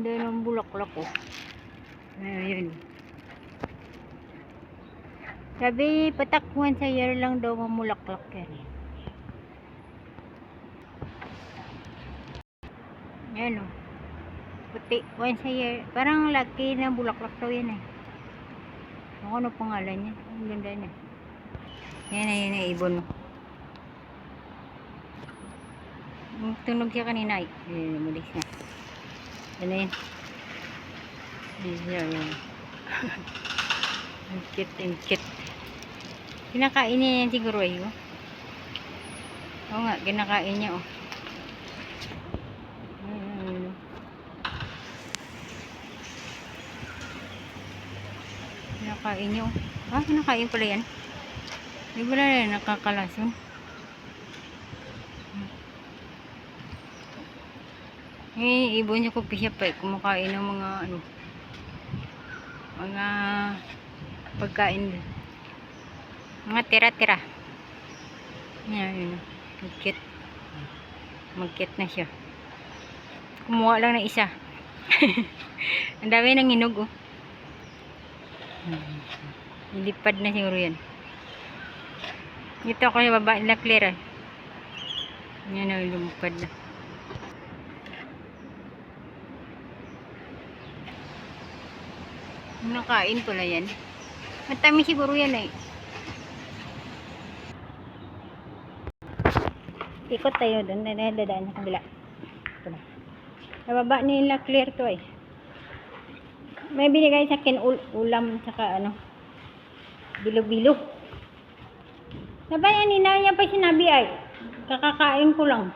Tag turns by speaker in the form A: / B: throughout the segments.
A: Ganda ng bulaklak ko. Ayun. Sabi, patak once a year lang daw mamulaklak yan. Ayan o. Puti, once a year. Parang laki na bulaklak daw yan eh. Ano pangalan niya? Ang ganda niya. Yan na yun, ibon. Tunog siya kanina eh. Mulis na. Yan na yun. Yan. Ang cute, ang cute. Kinakain niya yan siguro eh. Oh. Oo nga, kinakain niya oh. Kinakain niya oh. Ah, kinakain pala yan. Di ba na nakakalason? Eh, ibon niya ko pisya pa eh. Kumakain ng mga ano. Mga pagkain. Mga tira-tira. Yan. Magkit. Magkit na siya. Kumuha lang ng isa. Ang dami ng hinog oh. Ilipad na siguro yan. Ito ako yung baba nila clear. Yan o, lumipad na. Nakain pala yan. Matami siguro yan eh. Ikot tayo doon. Dadaan sa kabila. Ito na. Nababa nila clear to eh. May binigay sa akin ulam saka ano. Bilo-bilo. Sabay, niya pa sinabi ay. Kakakain ko lang.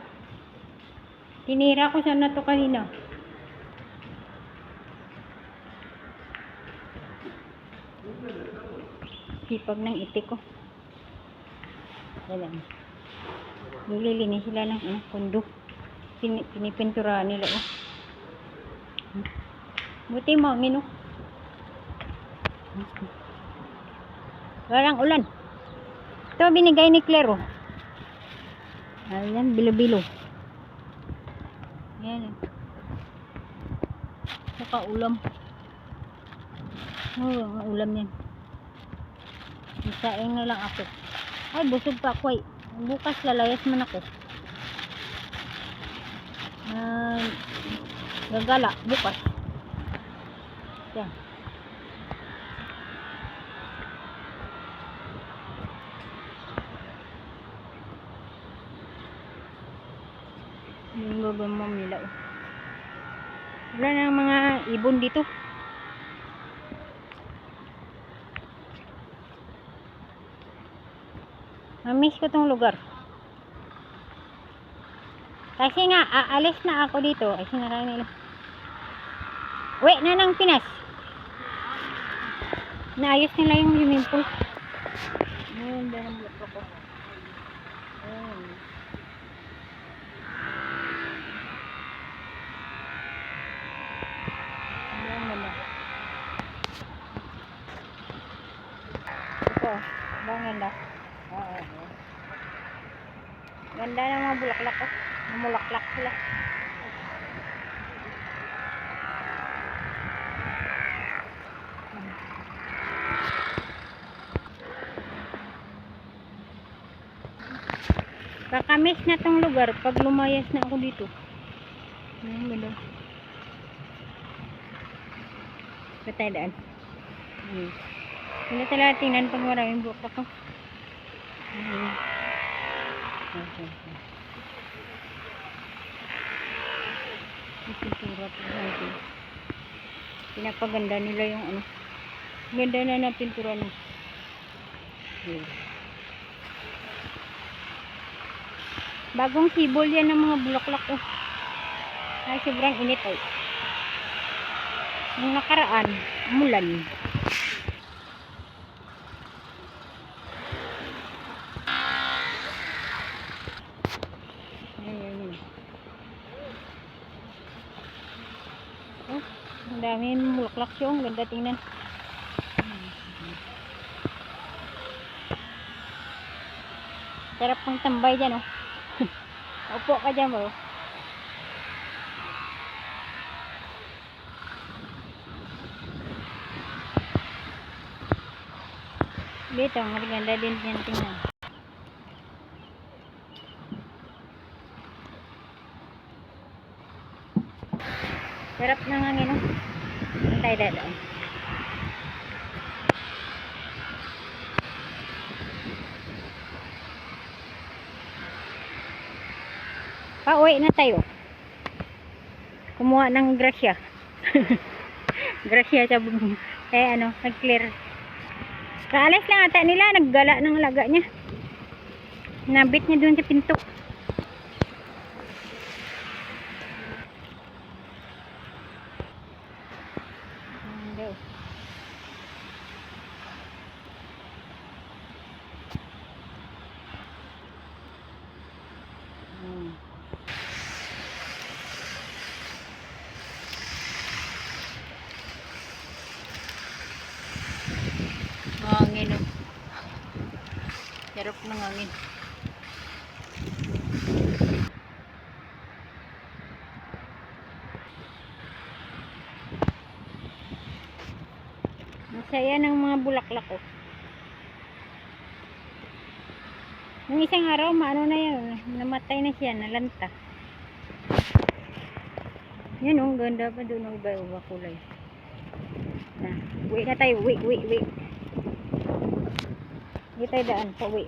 A: Tinira ko sana to kanina. Sipag ng itik ko. Ayan. Nililinis sila ng pundo. Pinipintura nila oh. Buti mo, mino. Walang ulan. Ito binigay ni Claire oh. Ayan, bilo-bilo. Ayan. Saka ulam. Oh, ulam yan. Isaing na lang ako. Ay, busog pa ako eh. Bukas lalayas man ako. Gagala, bukas. Yan. Yung gagawin nila oh. Wala na mga ibon dito. Mamiss ko tong lugar. Kasi nga, aalis na ako dito. Ay, sinara nila. Uwi na ng Pinas. Naayos nila yung swimming pool. Ayun, dyan ang blok ko. Ayun. Ayun naman. Ito, banganda. Oo. Ganda ng mga bulaklak ko. Namulaklak sila. Kakamiss na tong lugar pag lumayas na ako dito. Ayun, ganda. Patay daan. Hindi talaga tingnan pag maraming bulaklak ko. Okay. Pintura po natin. Pinapaganda nila yung ano. Ganda na na pintura no. Bagong sibol yan ng mga bulaklak oh. Ay, sobrang init ay. Nung nakaraan, umulan. Oh, ang dami bulaklak siya. Ang ganda tingnan. Sarap pang tambay dyan oh. Upo ka dyan bro. Dito, maganda din yan tingnan. Sarap ng hangin, no? Antay dadaan. Pauwi na tayo. Kumuha ng grasya. Grasya sa nag-clear. Kaalis lang ata nila, naggala ng alaga niya. Nabit niya doon sa pinto. Daw. Hangin, oh. Sarap ng hangin. Masaya ng mga bulaklak, oh. Nung isang araw, maano na yun, namatay na siya, nalanta. Yan, oh, ganda pa doon, oh, iba-iba kulay. Na, uwi na tayo, uwi. Hindi tayo daan, pauwi.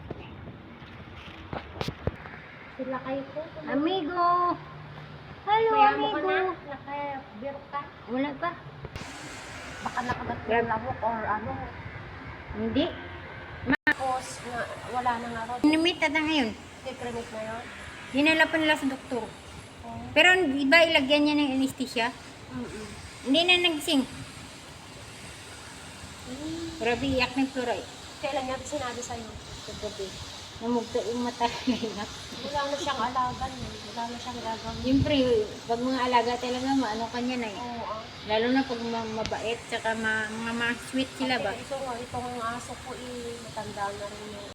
B: Sila kayo po.
A: Amigo! Hello,
B: Mayamo
A: amigo!
B: ka na? Nakabiro ka?
A: Wala pa.
B: Baka nakagat yung lamok or ano.
A: Hindi.
B: Tapos, wala na nga ron.
A: Inimita na ngayon.
B: Kikrimit na yun.
A: Dinala pa nila sa doktor.
B: Oh.
A: Pero iba ilagyan niya ng anesthesia. Hindi na nagsing. Grabe, iyak ng turay.
B: Kailan nga sinabi sa'yo?
A: Kagabi. Namugto yung mata niya.
B: Wala na siyang alagan. Wala na siyang gagawin.
A: Siyempre, pag mga alaga talaga, maano ka niya na eh.
B: Oo,
A: Lalo na pag mabait, tsaka mga sweet sila ba?
B: Ito nga, itong aso ko matanda na rin yung